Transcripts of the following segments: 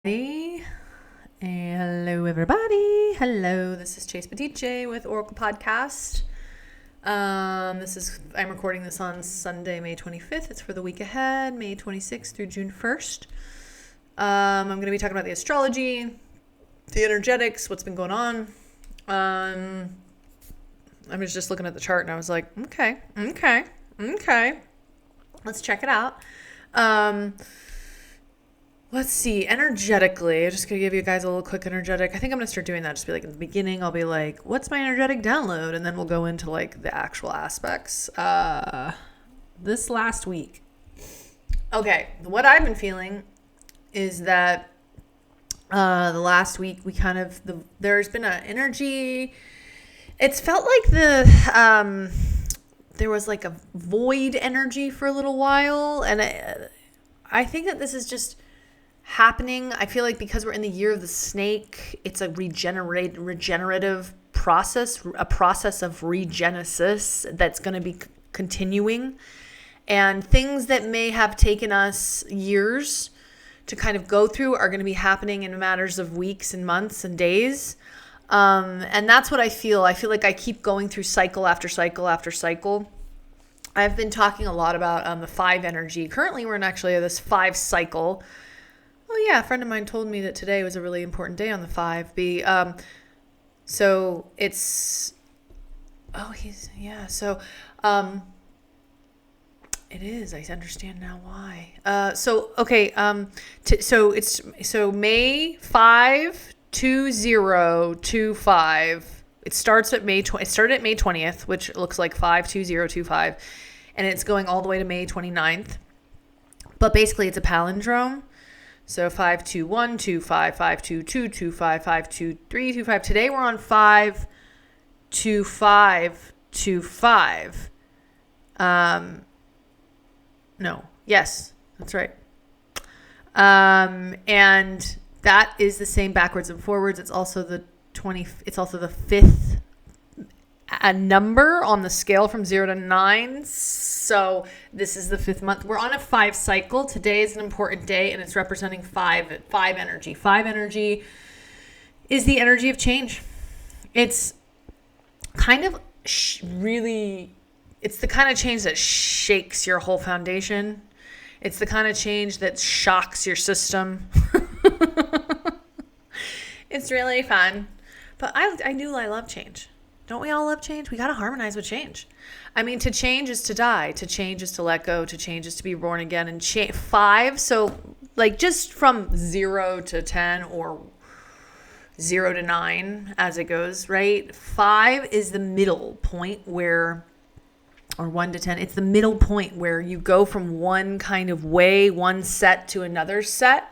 Hey, hello everybody. Hello, this is Chase Petiche with Oracle Podcast. I'm recording this on Sunday, May 25th. It's for the week ahead, May 26th through June 1st. I'm going to be talking about the astrology, the energetics, what's been going on. I was just looking at the chart and I was like, okay. Let's check it out. Let's see, energetically, I'm just going to give you guys a little quick energetic. I think I'm going to start doing that. Just be like, in the beginning, I'll be like, what's my energetic download? And then we'll go into like the actual aspects. This last week. Okay, what I've been feeling is that the last week there's been an energy. It's felt like there was like a void energy for a little while. And I think that this is just happening. I feel like because we're in the year of the snake, it's a regenerative process, a process of regenesis that's going to be continuing. And things that may have taken us years to kind of go through are going to be happening in matters of weeks and months and days. And that's what I feel. I feel like I keep going through cycle after cycle after cycle. I've been talking a lot about the 5 energy. Currently, we're in actually this 5 cycle. Oh yeah, a friend of mine told me that today was a really important day on the 5B. So it's, it is. I understand now why. So May 5, 2025. It starts at it started at May 20th, which looks like 52025, and it's going all the way to May 29th. But basically, it's a palindrome. So 521, 25, 522, 25, 523, 25. Today we're on 52525. Yes, that's right. And that is the same backwards and forwards. It's also the 5th number on the scale from 0 to 9. So this is the 5th month. We're on a 5 cycle. Today is an important day, and it's representing 5 energy. 5 energy is the energy of change. It's kind of it's the kind of change that shakes your whole foundation. It's the kind of change that shocks your system. It's really fun. But I love change. Don't we all love change? We got to harmonize with change. I mean, to change is to die. To change is to let go. To change is to be born again. And 5, so like just from 0 to 10 or 0 to 9 as it goes, right? 5 is the middle point or 1 to 10. It's the middle point where you go from one kind of way, one set to another set.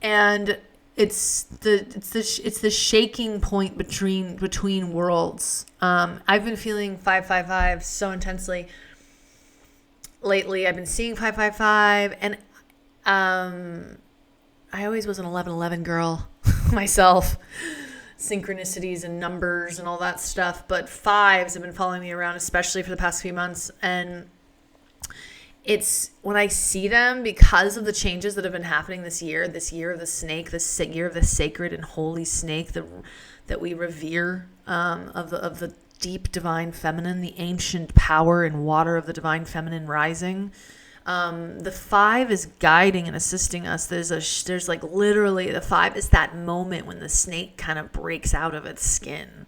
And it's the shaking point between worlds. I've been feeling 555 so intensely lately. I've been seeing 555, and I always was an 1111 girl myself. Synchronicities and numbers and all that stuff, but 5s have been following me around, especially for the past few months. And it's when I see them, because of the changes that have been happening this year of the snake, this year of the sacred and holy snake that we revere, of the deep divine feminine, the ancient power and water of the divine feminine rising. The 5 is guiding and assisting us. There's like literally the 5 is that moment when the snake kind of breaks out of its skin.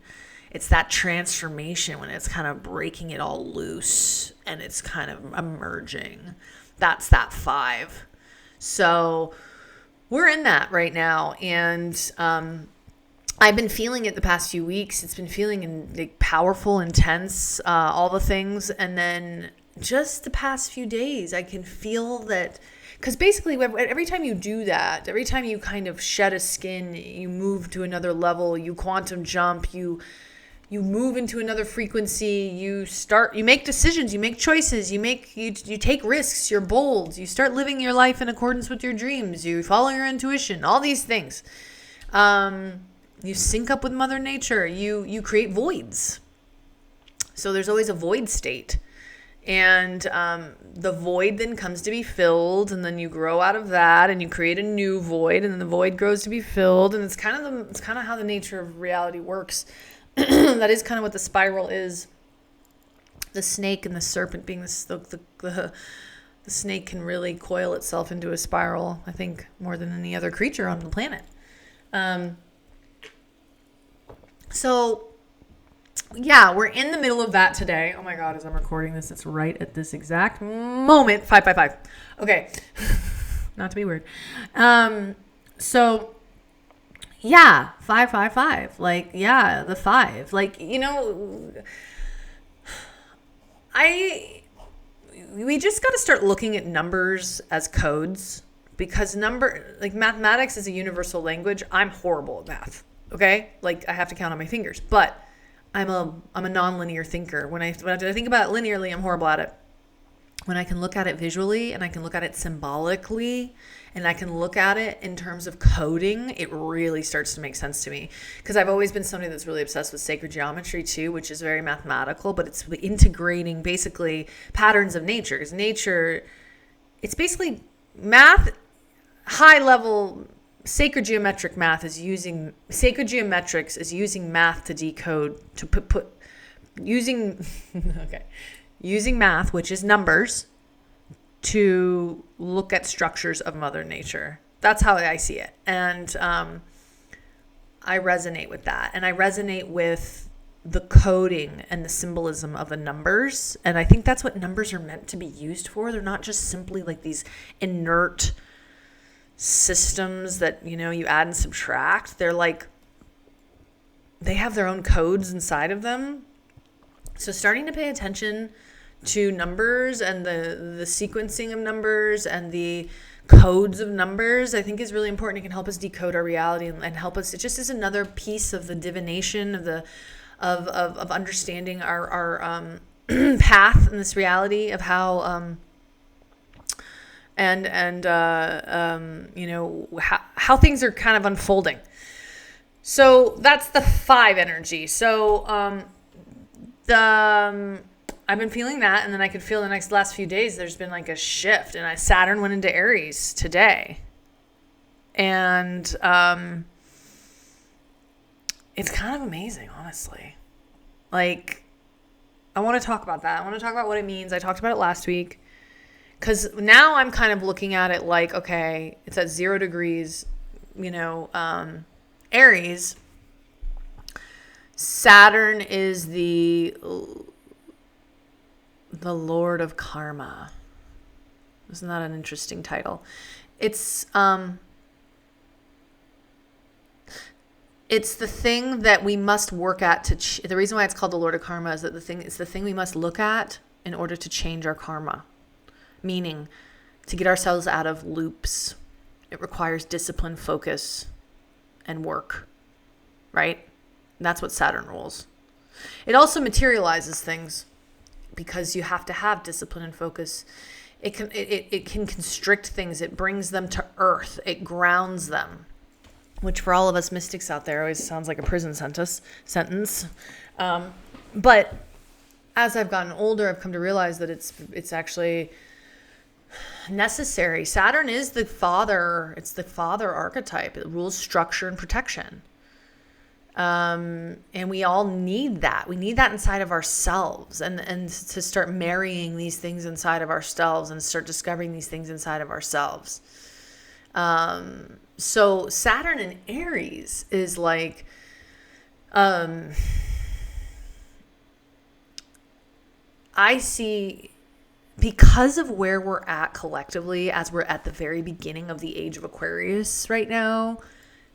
It's that transformation when it's kind of breaking it all loose and it's kind of emerging. That's that 5. So we're in that right now. And I've been feeling it the past few weeks. It's been feeling like powerful, intense, all the things. And then just the past few days, I can feel that. Because basically, every time you do that, every time you kind of shed a skin, you move to another level, you quantum jump, you move into another frequency, you make decisions, you make choices, you take risks, you're bold, you start living your life in accordance with your dreams, you follow your intuition, all these things. You sync up with Mother Nature, you create voids. So there's always a void state And the void then comes to be filled, and then you grow out of that, and you create a new void, and then the void grows to be filled, and it's kind of how the nature of reality works. That is kind of what the spiral is. The snake and the serpent being the snake can really coil itself into a spiral, I think, more than any other creature on the planet. So yeah, we're in the middle of that today. Oh my God, as I'm recording this, it's right at this exact moment. 555. Okay. Not to be weird. So yeah, 555. Like, yeah, the 5. Like, you know, we just got to start looking at numbers as codes, because mathematics is a universal language. I'm horrible at math. Okay. Like, I have to count on my fingers, but I'm a nonlinear thinker. When I think about it linearly, I'm horrible at it. When I can look at it visually, and I can look at it symbolically, and I can look at it in terms of coding, it really starts to make sense to me. Because I've always been somebody that's really obsessed with sacred geometry too, which is very mathematical, but it's integrating basically patterns of nature. Because nature, it's basically math, high level. Sacred geometrics is using math to decode, to using math, which is numbers, to look at structures of Mother Nature. That's how I see it. And I resonate with that. And I resonate with the coding and the symbolism of the numbers. And I think that's what numbers are meant to be used for. They're not just simply like these inert systems that, you know, you add and subtract. They're like, they have their own codes inside of them. So starting to pay attention to numbers and the sequencing of numbers and the codes of numbers, I think is really important. It can help us decode our reality and help us. It just is another piece of the divination of understanding our path in this reality of how you know, how things are kind of unfolding. So that's the 5 energy. So I've been feeling that, and then I could feel the last few days there's been like a shift, and Saturn went into Aries today, and it's kind of amazing, honestly. Like, I want to talk about that. I want to talk about what it means. I talked about it last week. Because now I'm kind of looking at it like, okay, it's at 0 degrees, you know, Aries. Saturn is the Lord of Karma. Isn't that an interesting title? It's the thing that we must work at the reason why it's called the Lord of Karma is that it's the thing we must look at in order to change our karma. Meaning, to get ourselves out of loops, it requires discipline, focus, and work, right? And that's what Saturn rules. It also materializes things because you have to have discipline and focus. It can constrict things. It brings them to earth. It grounds them, which for all of us mystics out there always sounds like a prison sentence. But as I've gotten older, I've come to realize that it's actually necessary. Saturn is the father. It's the father archetype. It rules structure and protection. And we all need that. We need that inside of ourselves, and to start marrying these things inside of ourselves and start discovering these things inside of ourselves. So Saturn in Aries is like, I see, because of where we're at collectively, as we're at the very beginning of the age of Aquarius right now,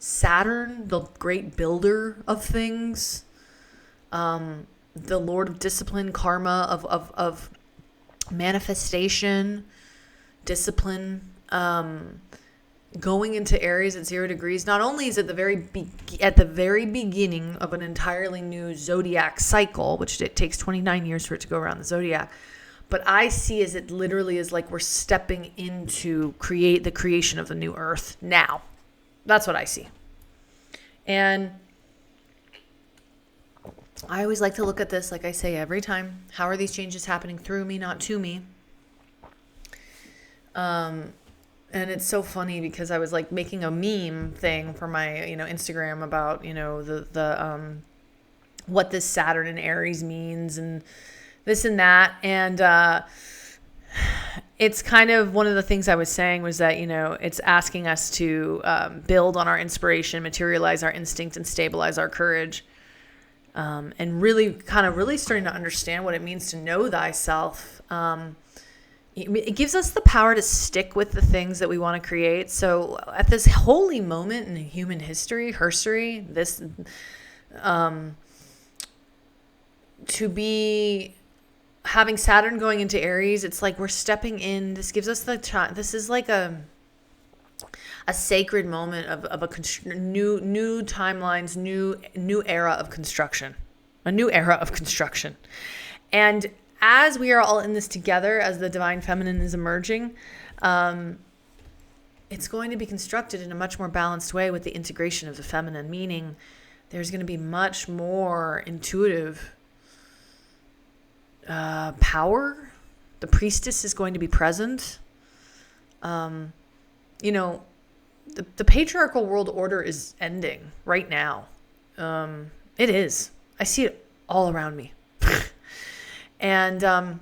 Saturn, the great builder of things, the Lord of discipline, karma, of manifestation, discipline, going into Aries at 0 degrees, not only is it at the very beginning of an entirely new zodiac cycle, which it takes 29 years for it to go around the zodiac, but I see as it literally is like we're stepping into the creation of the new earth now. That's what I see. And I always like to look at this, like I say every time, how are these changes happening through me, not to me? And it's so funny because I was like making a meme thing for my, Instagram about, the what this Saturn in Aries means and this and that. And it's kind of one of the things I was saying was that, it's asking us to build on our inspiration, materialize our instinct, and stabilize our courage. And really starting to understand what it means to know thyself. It gives us the power to stick with the things that we want to create. So at this holy moment in human history, to be having Saturn going into Aries, it's like we're stepping in. This gives us this is like a sacred moment of a new timelines, new era of construction, a new era of construction. And as we are all in this together, as the divine feminine is emerging, it's going to be constructed in a much more balanced way with the integration of the feminine, meaning there's going to be much more intuitive power. The priestess is going to be present. The patriarchal world order is ending right now. It is. I see it all around me. And I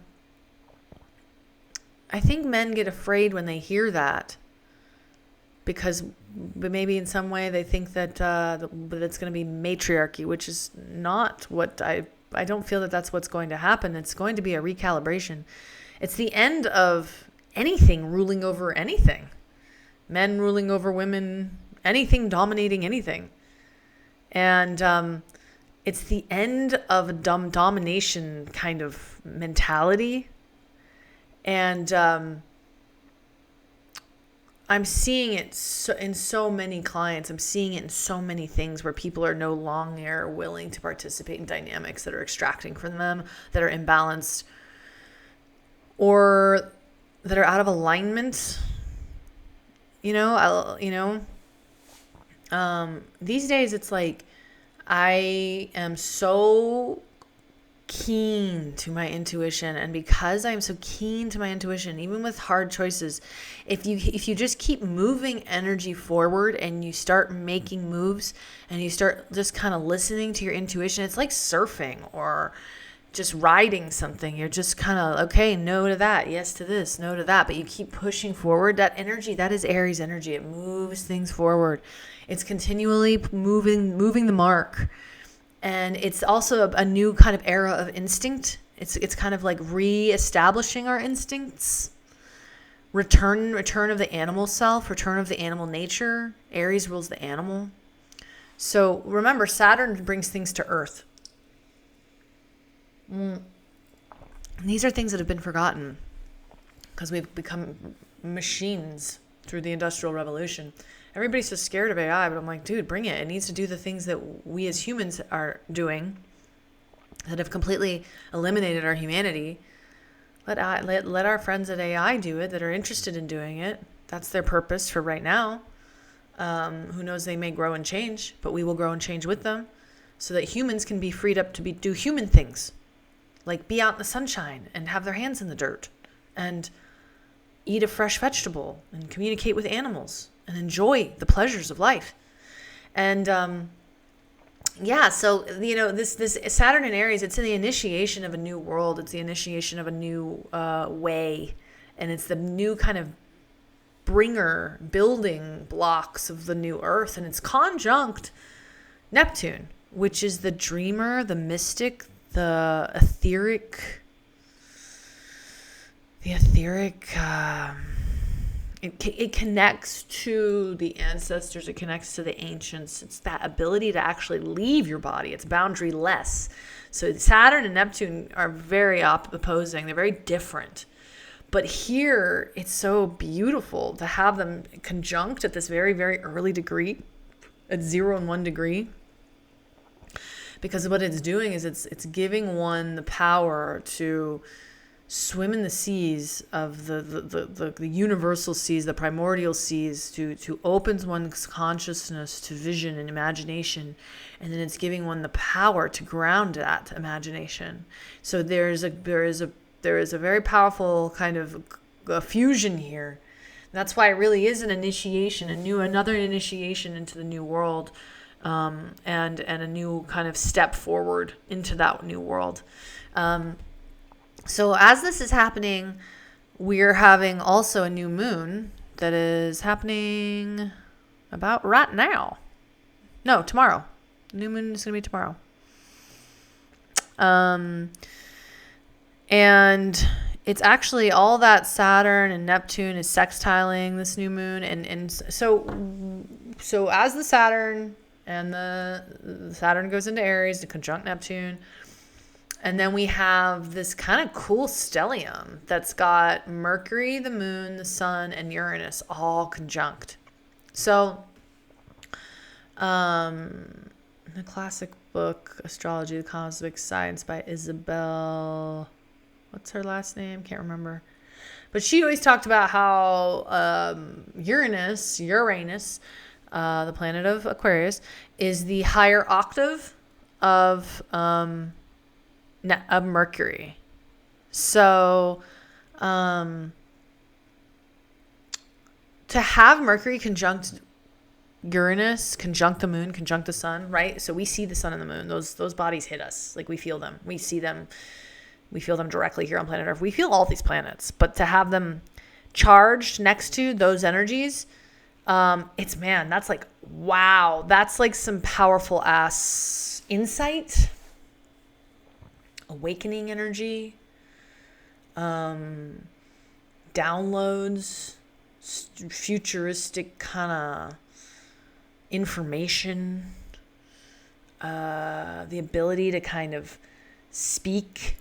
think men get afraid when they hear that because maybe in some way they think that it's going to be matriarchy, which is not what I don't feel that that's what's going to happen. It's going to be a recalibration. It's the end of anything ruling over anything. Men ruling over women, anything dominating anything. And it's the end of a domination kind of mentality. And I'm seeing it in so many clients. I'm seeing it in so many things where people are no longer willing to participate in dynamics that are extracting from them, that are imbalanced, or that are out of alignment. These days it's like I am so keen to my intuition, and because I'm so keen to my intuition, even with hard choices, if you just keep moving energy forward and you start making moves and you start just kind of listening to your intuition, it's like surfing or just riding something. You're just kind of, okay, no to that, yes to this, no to that, but you keep pushing forward. That energy, that is Aries energy. It moves things forward. It's continually moving the mark. And it's also a new kind of era of instinct. It's kind of like re-establishing our instincts. Return of the animal self, return of the animal nature. Aries rules the animal. So remember, Saturn brings things to Earth. And these are things that have been forgotten because we've become machines through the Industrial Revolution. Everybody's so scared of AI, but I'm like, dude, bring it. It needs to do the things that we as humans are doing that have completely eliminated our humanity. Let our friends at AI do it that are interested in doing it. That's their purpose for right now. Who knows, they may grow and change, but we will grow and change with them so that humans can be freed up to do human things, like be out in the sunshine and have their hands in the dirt and eat a fresh vegetable and communicate with animals and enjoy the pleasures of life. And so this Saturn in Aries, it's in the initiation of a new world. It's the initiation of a new way, and it's the new kind of building blocks of the new Earth, and it's conjunct Neptune, which is the dreamer, the mystic, the etheric. It connects to the ancestors. It connects to the ancients. It's that ability to actually leave your body. It's boundaryless. So Saturn and Neptune are very opposing. They're very different. But here, it's so beautiful to have them conjunct at this very, very early degree, at 0 and 1 degree. Because what it's doing is it's giving one the power to swim in the seas of the universal seas, the primordial seas, to open one's consciousness to vision and imagination, and then it's giving one the power to ground that imagination. So there is a very powerful kind of a fusion here. That's why it really is an initiation, another initiation into the new world, and a new kind of step forward into that new world. So as this is happening, we're having also a new moon that is happening about right now. No, tomorrow. New moon is going to be tomorrow. And it's actually all that Saturn and Neptune is sextiling this new moon. And so as the Saturn and the Saturn goes into Aries to conjunct Neptune, and then we have this kind of cool stellium that's got Mercury, the moon, the sun, and Uranus all conjunct. So, the classic book, Astrology, the Cosmic Science by Isabel, what's her last name? Can't remember. But she always talked about how Uranus, the planet of Aquarius, is the higher octave of Mercury. So to have Mercury conjunct Uranus, conjunct the moon, conjunct the sun, right? So we see the sun and the moon. Those bodies hit us. Like we feel them. We see them. We feel them directly here on planet Earth. We feel all these planets. But to have them charged next to those energies, that's like, wow. That's like some powerful ass insight, awakening energy, downloads, futuristic kind of information, the ability to kind of speak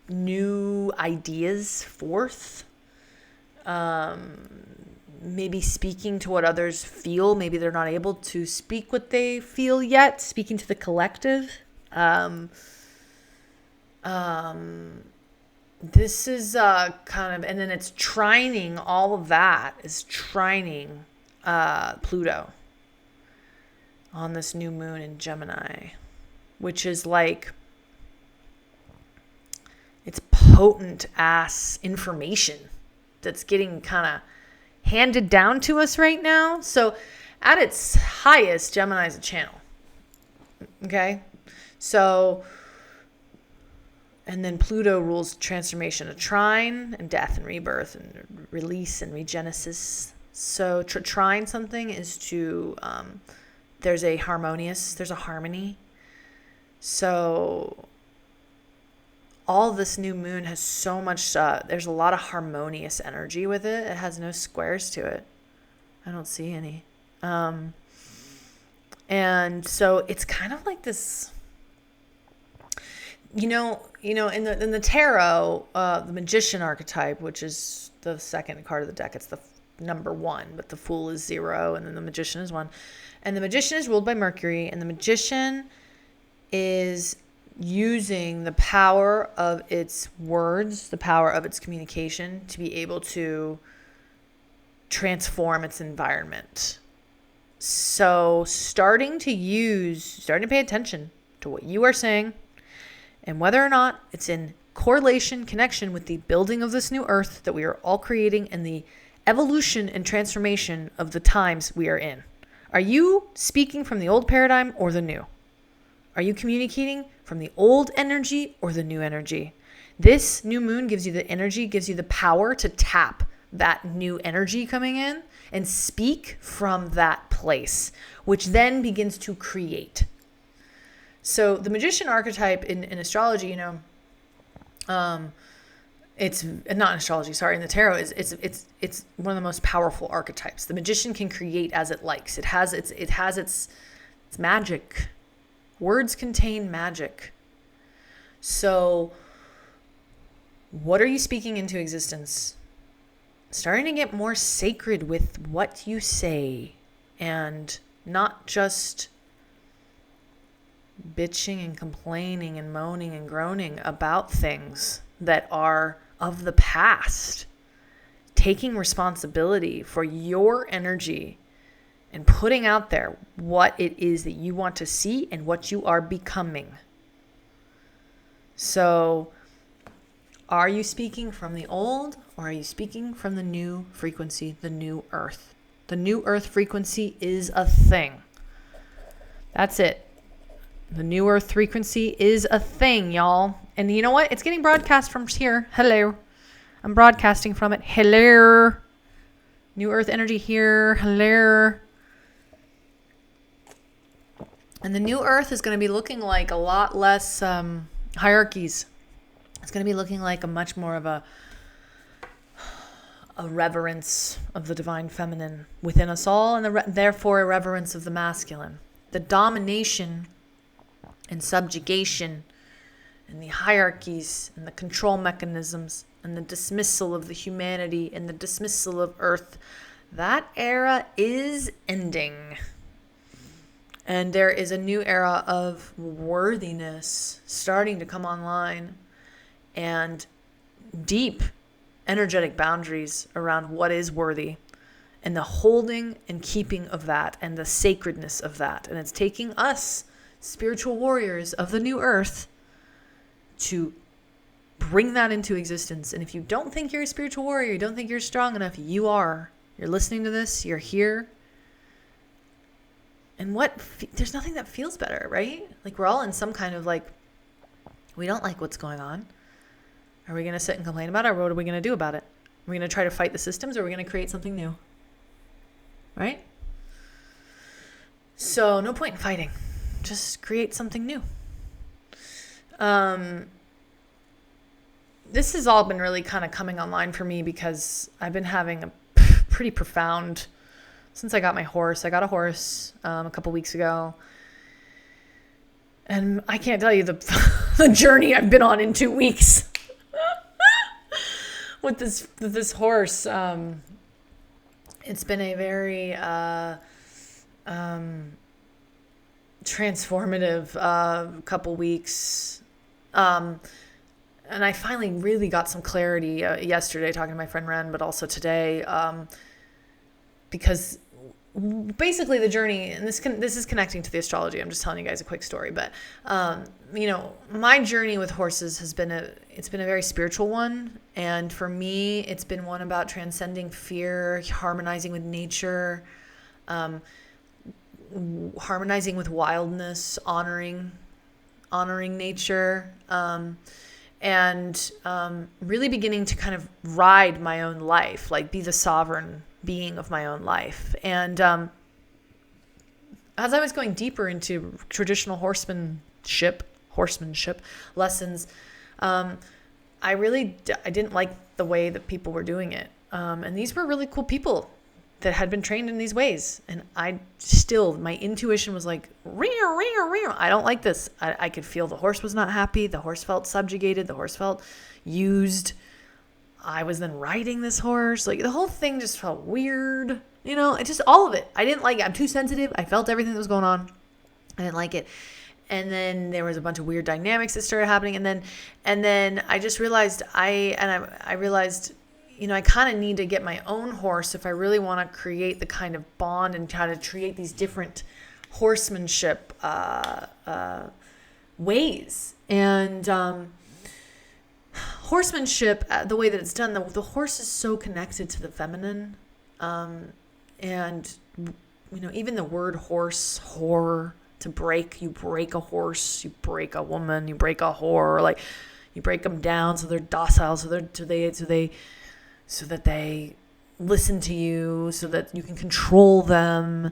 new ideas forth, maybe speaking to what others feel. Maybe they're not able to speak what they feel yet, speaking to the collective. This is kind of, and then it's trining, all of that is trining Pluto on this new moon in Gemini, which is like, it's potent ass information that's getting kind of handed down to us right now. So at its highest, Gemini is a channel. Okay. So, and then Pluto rules transformation, a trine, and death and rebirth and release and regenesis. So trine something is to, there's a harmony. So all this new moon has so much, there's a lot of harmonious energy with it. It has no squares to it. I don't see any. And so it's kind of like this, in the tarot, the magician archetype, which is the second card of the deck, it's the number 1, but the fool is 0, and then the magician is 1. And the magician is ruled by Mercury, and the magician is using the power of its words, the power of its communication, to be able to transform its environment. So starting to pay attention to what you are saying, and whether or not it's in correlation, connection with the building of this new earth that we are all creating and the evolution and transformation of the times we are in. Are you speaking from the old paradigm or the new? Are you communicating from the old energy or the new energy? This new moon gives you the energy, gives you the power to tap that new energy coming in and speak from that place, which then begins to create. So the magician archetype in astrology, it's not in astrology, sorry, in the tarot, it's one of the most powerful archetypes. The magician can create as it likes. It has its magic. Words contain magic. So what are you speaking into existence? Starting to get more sacred with what you say and not just bitching and complaining and moaning and groaning about things. that are of the past, taking responsibility for your energy and putting out there what it is that you want to see and what you are becoming. So, are you speaking from the old, or are you speaking from the new frequency, the new earth? The new earth frequency is a thing. That's it. The new earth frequency is a thing, y'all. And you know what? It's getting broadcast from here. Hello. I'm broadcasting from it. Hello. New earth energy here. Hello. And the new earth is going to be looking like a lot less hierarchies. It's going to be looking like a much more of a reverence of the divine feminine within us all, and therefore a reverence of the masculine. The domination and subjugation and the hierarchies and the control mechanisms and the dismissal of the humanity and the dismissal of earth, that era is ending. And there is a new era of worthiness starting to come online, and deep energetic boundaries around what is worthy, and the holding and keeping of that, and the sacredness of that. And it's taking us, spiritual warriors of the new earth, to bring that into existence. And if you don't think you're a spiritual warrior, you don't think you're strong enough, you are. You're listening to this, you're here. And there's nothing that feels better, right? Like, we're all in some kind of we don't like what's going on. Are we going to sit and complain about it, or what are we going to do about it? Are we going to try to fight the systems, or are we going to create something new? Right? So no point in fighting. Just create something new. This has all been really kind of coming online for me because I've been having a pretty profound, since I got my horse. I got a horse a couple weeks ago. And I can't tell you the journey I've been on in 2 weeks with this horse. It's been a very transformative couple weeks. And I finally really got some clarity yesterday talking to my friend Ren, but also today, because basically the journey, and this is connecting to the astrology. I'm just telling you guys a quick story, but my journey with horses has been a very spiritual one, and for me, it's been one about transcending fear, harmonizing with nature, harmonizing with wildness, honoring nature, and really beginning to kind of ride my own life, like be the sovereign being of my own life. And as I was going deeper into traditional horsemanship lessons, I didn't like the way that people were doing it. And these were really cool people that had been trained in these ways. And my intuition was like, I don't like this. I could feel the horse was not happy. The horse felt subjugated. The horse felt used. I was then riding this horse. Like, the whole thing just felt weird. It just, all of it. I didn't like it. I'm too sensitive. I felt everything that was going on. I didn't like it. And then there was a bunch of weird dynamics that started happening. And then I just realized I realized, I kind of need to get my own horse if I really want to create the kind of bond and try to create these different horsemanship ways. And horsemanship, the way that it's done, the horse is so connected to the feminine. And, even the word horse, whore, to break, you break a horse, you break a woman, you break a whore, like you break them down so they're docile, so that they listen to you, so that you can control them,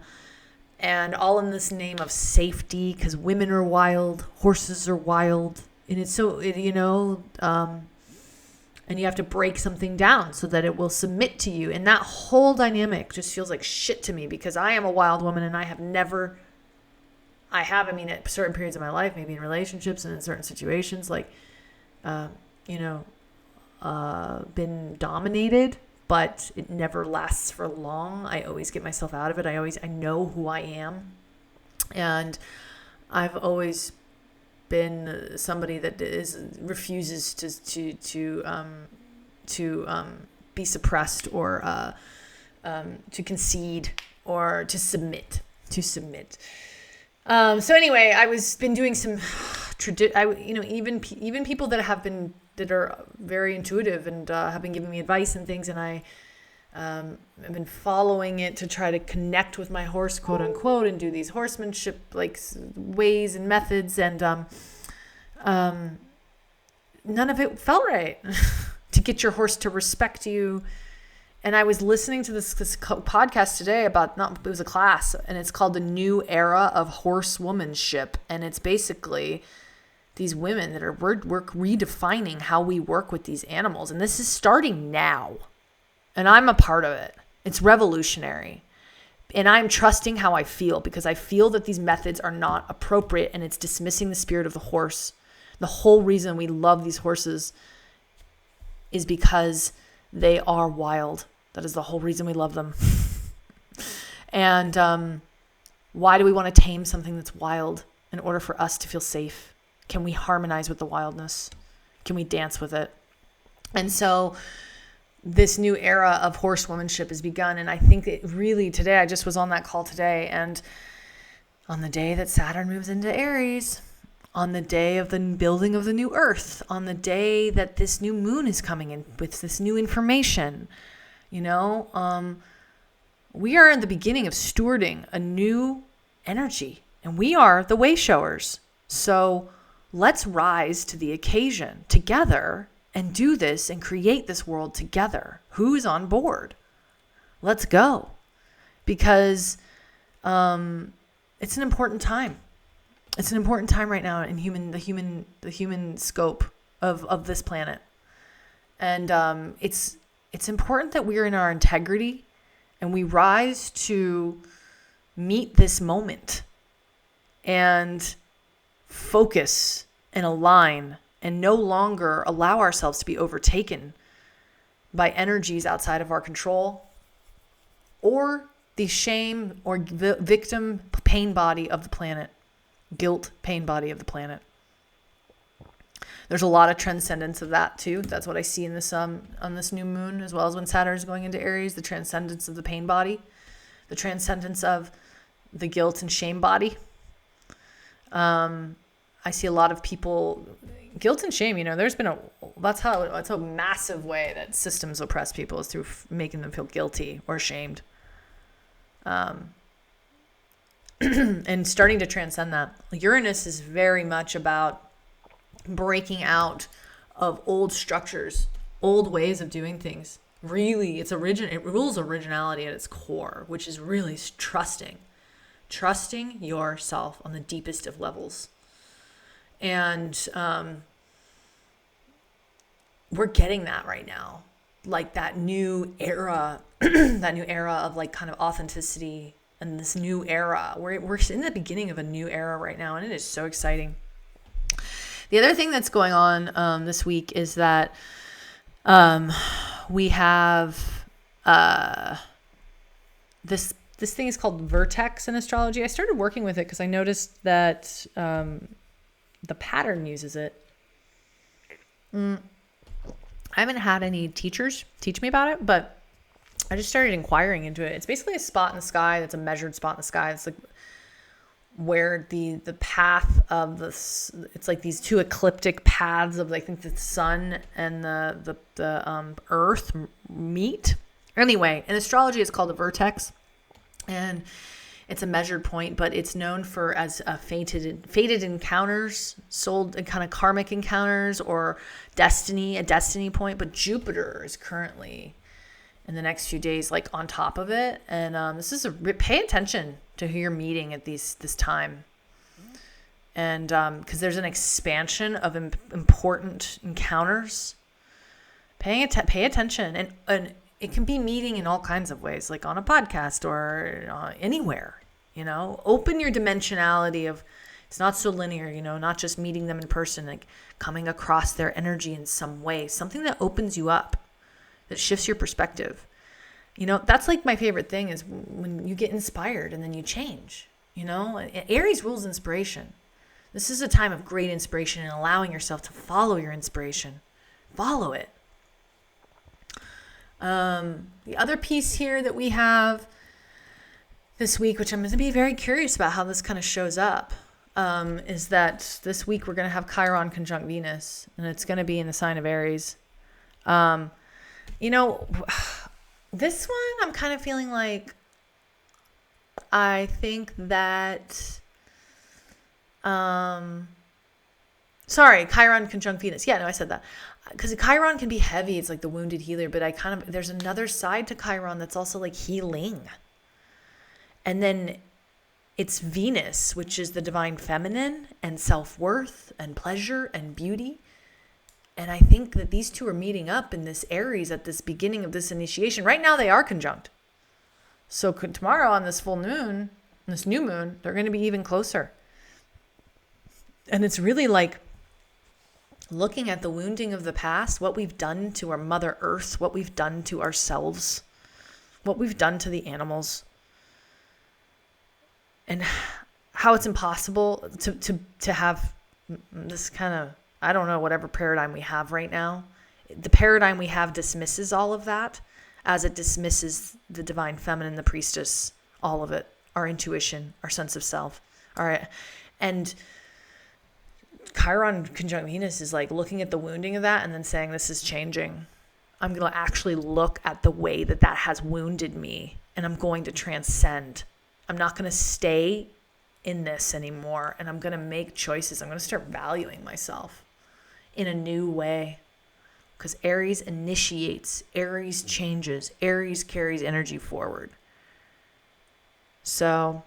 and all in this name of safety, because women are wild, horses are wild, and it's so, and you have to break something down so that it will submit to you, and that whole dynamic just feels like shit to me, because I am a wild woman, and at certain periods of my life, maybe in relationships and in certain situations, been dominated, but it never lasts for long. I always get myself out of it. I know who I am. And I've always been somebody that refuses to be suppressed or to concede or to submit. So anyway, I was been doing some even people that are very intuitive and have been giving me advice and things, and I've been following it to try to connect with my horse, quote unquote, and do these horsemanship like ways and methods, and none of it felt right. To get your horse to respect you. And I was listening to this podcast today it was a class, and it's called The New Era of Horsewomanship. And it's basically these women that are work redefining how we work with these animals. And this is starting now. And I'm a part of it. It's revolutionary. And I'm trusting how I feel, because I feel that these methods are not appropriate, and it's dismissing the spirit of the horse. The whole reason we love these horses is because they are wild. That is the whole reason we love them. And why do we want to tame something that's wild in order for us to feel safe? Can we harmonize with the wildness? Can we dance with it? And so this new era of horsewomanship has begun. And I think it really today, I just was on that call today, and on the day that Saturn moves into Aries, on the day of the building of the new earth, on the day that this new moon is coming in with this new information, we are in the beginning of stewarding a new energy, and we are the way showers. So let's rise to the occasion together and do this and create this world together. Who's on board? Let's go. Because it's an important time. It's an important time right now in the human scope of this planet. And it's important that we're in our integrity and we rise to meet this moment and focus and align and no longer allow ourselves to be overtaken by energies outside of our control or the shame or victim pain body of the planet. Guilt, pain body of the planet. There's a lot of transcendence of that too. That's what I see in this on this new moon, as well as when Saturn is going into Aries, the transcendence of the pain body, the transcendence of the guilt and shame body. I see a lot of people, guilt and shame, there's been that's a massive way that systems oppress people, is through making them feel guilty or ashamed. And starting to transcend that. Uranus is very much about breaking out of old structures, old ways of doing things. Really, it rules originality at its core, which is really trusting yourself on the deepest of levels. And we're getting that right now, like that new era, of like kind of authenticity. And this new era, we're in the beginning of a new era right now, and it is so exciting. The other thing that's going on this week is that we have this thing is called Vertex in astrology. I started working with it because I noticed that the pattern uses it. I haven't had any teachers teach me about it, but I just started inquiring into it. It's basically a spot in the sky that's a measured spot in the sky. It's like where the path of it's like these two ecliptic paths of, I think, the sun and the earth meet. Anyway, in astrology, it's called a vertex, and it's a measured point, but it's known for as fated encounters, kind of karmic encounters, or a destiny point. But Jupiter is currently in the next few days, like on top of it. And pay attention to who you're meeting at this time. And because there's an expansion of important encounters. Pay attention. And it can be meeting in all kinds of ways, like on a podcast or anywhere, Open your dimensionality of, it's not so linear, not just meeting them in person, like coming across their energy in some way, something that opens you up, that shifts your perspective. That's like my favorite thing, is when you get inspired and then you change. Aries rules inspiration. This is a time of great inspiration and allowing yourself to follow your inspiration. Follow it. The other piece here that we have this week, which I'm going to be very curious about how this kind of shows up, is that this week we're going to have Chiron conjunct Venus, and it's going to be in the sign of Aries. This one I'm kind of feeling like I think that Chiron conjunct Venus. Yeah, no, I said that. Because Chiron can be heavy. It's like the wounded healer, but there's another side to Chiron that's also like healing. And then it's Venus, which is the divine feminine and self-worth and pleasure and beauty. And I think that these two are meeting up in this Aries at this beginning of this initiation. Right now they are conjunct. So tomorrow on this full moon, this new moon, they're going to be even closer. And it's really like looking at the wounding of the past, what we've done to our Mother Earth, what we've done to ourselves, what we've done to the animals, and how it's impossible to have this kind of, I don't know, whatever paradigm we have right now. The paradigm we have dismisses all of that, as it dismisses the divine feminine, the priestess, all of it, our intuition, our sense of self. All right. And Chiron conjunct Venus is like looking at the wounding of that and then saying, this is changing. I'm going to actually look at the way that has wounded me, and I'm going to transcend. I'm not going to stay in this anymore, and I'm going to make choices. I'm going to start valuing myself in a new way, because Aries initiates, Aries changes, Aries carries energy forward. So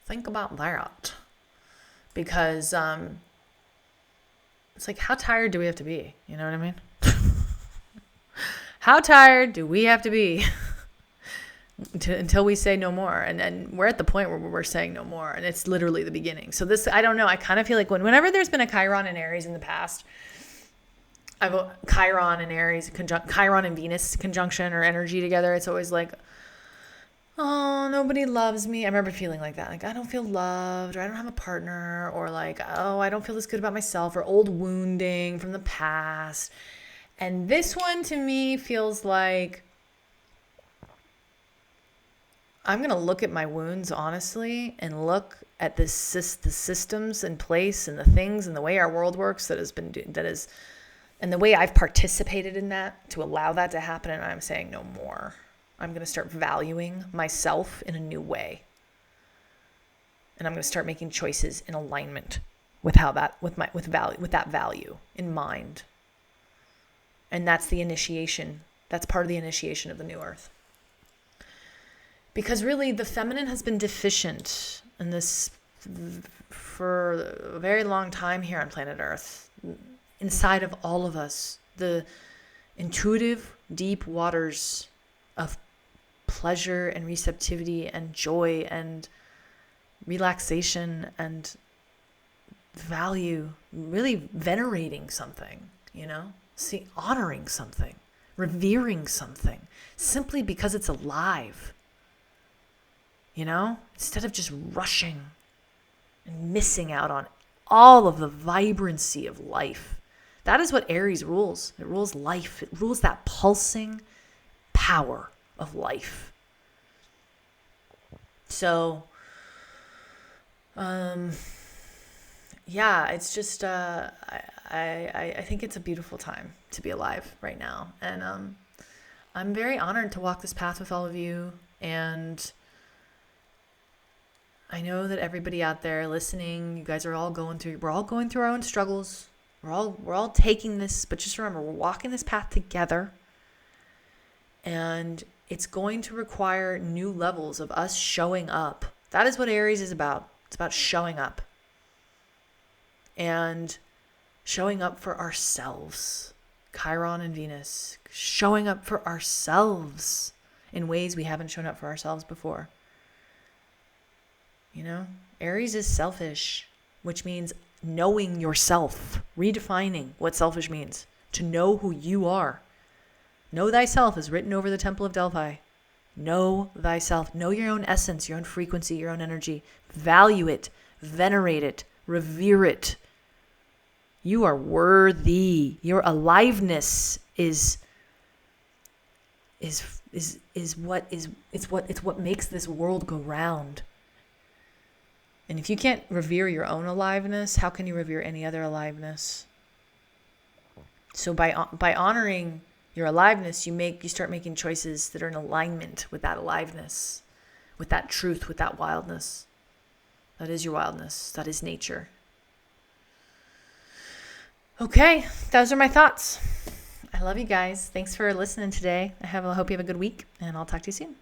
think about that, because it's like, how tired do we have to be? You know what I mean? How tired do we have to be until we say no more? And we're at the point where we're saying no more, and it's literally the beginning. So this, I don't know, I kind of feel like whenever there's been a Chiron and Aries in the past, I've Chiron and Aries Chiron and Venus conjunction or energy together, it's always like, oh, nobody loves me. I remember feeling like that. Like, I don't feel loved, or I don't have a partner, or like, oh, I don't feel this good about myself, or old wounding from the past. And this one to me feels like I'm going to look at my wounds honestly and look at the systems in place and the things and the way our world works and the way I've participated in that to allow that to happen. And I'm saying no more. I'm going to start valuing myself in a new way. And I'm going to start making choices in alignment with that value in mind. And that's the initiation. That's part of the initiation of the new earth. Because really the feminine has been deficient in this for a very long time here on planet Earth. Inside of all of us, the intuitive, deep waters of pleasure and receptivity and joy and relaxation and value, really venerating something, honoring something, revering something, simply because it's alive, instead of just rushing and missing out on all of the vibrancy of life. That is what Aries rules. It rules life. It rules that pulsing power of life. So, it's just, I think it's a beautiful time to be alive right now. And I'm very honored to walk this path with all of you. And I know that everybody out there listening, you guys are all we're all going through our own struggles. We're all taking this, but just remember, we're walking this path together. And it's going to require new levels of us showing up. That is what Aries is about. It's about showing up. And showing up for ourselves. Chiron and Venus. Showing up for ourselves in ways we haven't shown up for ourselves before. Aries is selfish, which means knowing yourself, redefining what selfish means, to know who you are. Know thyself is written over the Temple of Delphi. Know thyself. Know your own essence, your own frequency, your own energy. Value it. venerate it, revere it. You are worthy. Your aliveness is what makes this world go round. And if you can't revere your own aliveness, how can you revere any other aliveness? So by honoring your aliveness, you start making choices that are in alignment with that aliveness, with that truth, with that wildness. That is your wildness. That is nature. Okay, those are my thoughts. I love you guys. Thanks for listening today. I hope you have a good week, and I'll talk to you soon.